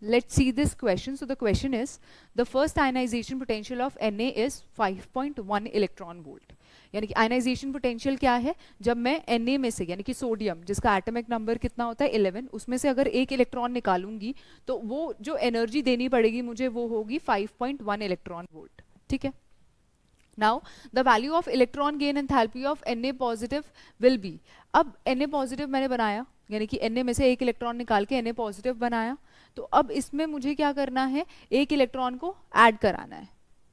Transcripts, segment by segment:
let's see this question. So the question is, the first ionization potential of Na is 5.1 electron volt. यानी कि ionization potential क्या है, जब मैं Na में से यानी कि सोडियम जिसका एटॉमिक नंबर कितना होता है 11, उसमें से अगर एक इलेक्ट्रॉन निकालूंगी तो वो जो एनर्जी देनी पड़ेगी मुझे वो होगी 5.1 इलेक्ट्रॉन वोल्ट. ठीक है. Now the value of electron gain enthalpy of Na positive will be. अब Na पॉजिटिव मैंने बनाया, यानी कि Na में से एक इलेक्ट्रॉन निकाल के Na पॉजिटिव बनाया. तो अब इसमें मुझे क्या करना है, एक इलेक्ट्रॉन को ऐड कराना है.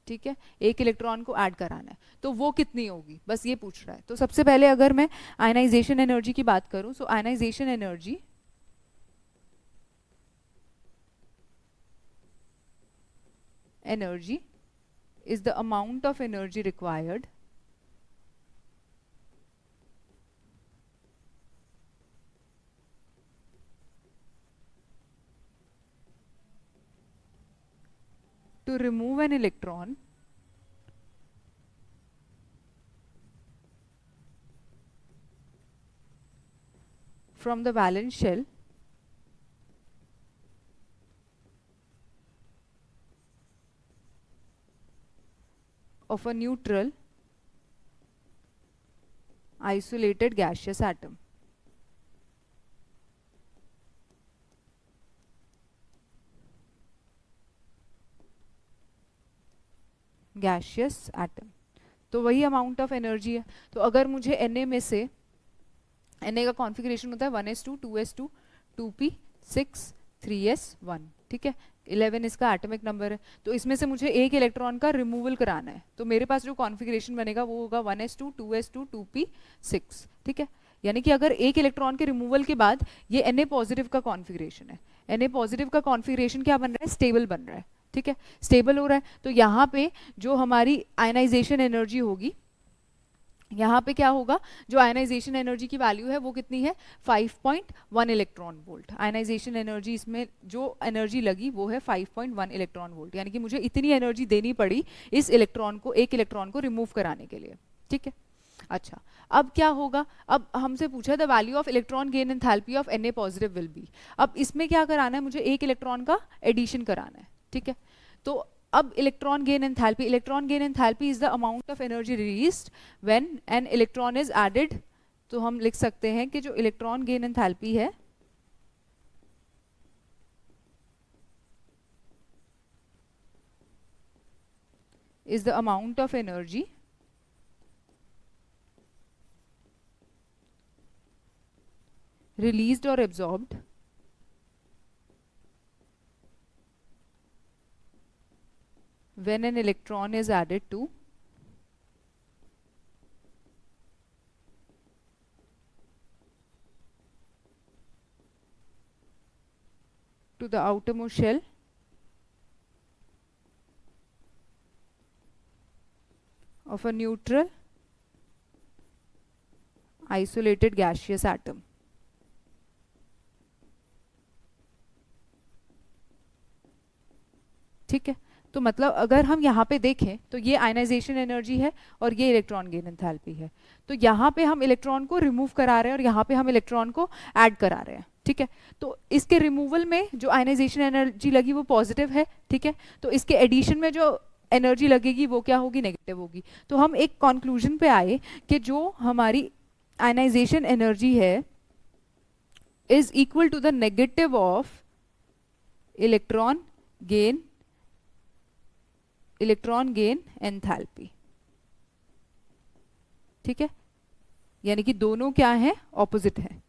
ठीक है, एक इलेक्ट्रॉन को ऐड कराना है. तो वो कितनी होगी, बस ये पूछ रहा है. तो सबसे पहले अगर मैं आयनाइजेशन एनर्जी की बात करूं, so ionization energy is the amount of energy required to remove an electron from the valence shell of a neutral isolated gaseous atom. Gaseous atom. तो वही अमाउंट ऑफ एनर्जी है. तो अगर मुझे Na में से, Na का कॉन्फ़िगरेशन होता है 1s2 2s2 2p 6 3s1. ठीक है, 11 इसका एटॉमिक नंबर है. तो इसमें से मुझे एक इलेक्ट्रॉन का रिमूवल कराना है. तो मेरे पास जो कॉन्फ़िगरेशन बनेगा वो होगा 1s2 2s2 2p 6. ठीक है, यानी कि अगर एक इलेक्ट्रॉन के रिमूवल के बाद ये Na पॉजिटिव का कॉन्फ़िगरेशन है. Na पॉजिटिव का कॉन्फ़िगरेशन क्या बन रहा है, स्टेबल बन रहा है. ठीक है, स्टेबल हो रहा है. तो यहाँ पे जो हमारी आयनाइजेशन एनर्जी होगी, यहाँ पे क्या होगा, जो आयनाइजेशन एनर्जी की वैल्यू है वो कितनी है, 5.1 इलेक्ट्रॉन वोल्ट. आयनाइजेशन एनर्जी, इसमें जो एनर्जी लगी वो है 5.1 इलेक्ट्रॉन वोल्ट. यानी कि मुझे इतनी एनर्जी देनी पड़ी इस इलेक्ट्रॉन को, एक इलेक्ट्रॉन को रिमूव कराने के लिए. ठीक है. अच्छा, अब क्या होगा, अब हमसे पूछा the value of electron gain enthalpy of Na positive will be. अब इसमें क्या कराना है, मुझे एक इलेक्ट्रॉन का एडिशन कराना है. ठीक है, तो अब electron gain enthalpy is the amount of energy released when an electron is added. तो हम लिख सकते हैं कि जो इलेक्ट्रॉन गेन एंथैल्पी है is the amount of energy released or absorbed when an electron is added to the outermost shell of a neutral isolated gaseous atom. ठीक है, तो मतलब अगर हम यहाँ पे देखें तो ये आयनाइजेशन एनर्जी है और ये इलेक्ट्रॉन गेन एंथैल्पी है. तो यहाँ पे हम इलेक्ट्रॉन को रिमूव करा रहे हैं और यहाँ पे हम इलेक्ट्रॉन को ऐड करा रहे हैं. ठीक है, तो इसके रिमूवल में जो आयनाइजेशन एनर्जी लगी वो पॉजिटिव है. ठीक है, तो इसके एडिशन में जो एनर्जी लगेगी वो क्या होगी, नेगेटिव होगी. तो हम एक कंक्लूजन पे आए कि जो हमारी आयनाइजेशन एनर्जी है is equal to the negative of electron gain enthalpy. ठीक है, यानी कि दोनों क्या है, ऑपोजिट है.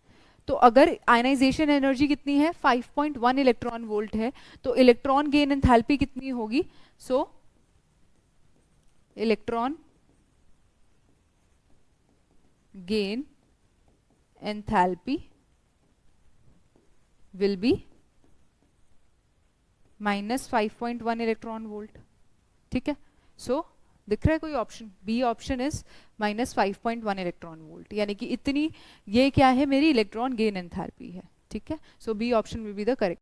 तो अगर आयनाइजेशन एनर्जी कितनी है, 5.1 इलेक्ट्रॉन वोल्ट है, तो इलेक्ट्रॉन गेन एंथैल्पी कितनी होगी, so electron gain enthalpy will be -5.1 electron volt. ठीक है, सो दिख रहा है कोई option, B option is -5.1 electron volt. यानी कि इतनी, ये क्या है, मेरी इलेक्ट्रॉन गेन एंथैल्पी है. ठीक है, so b option will be the correct.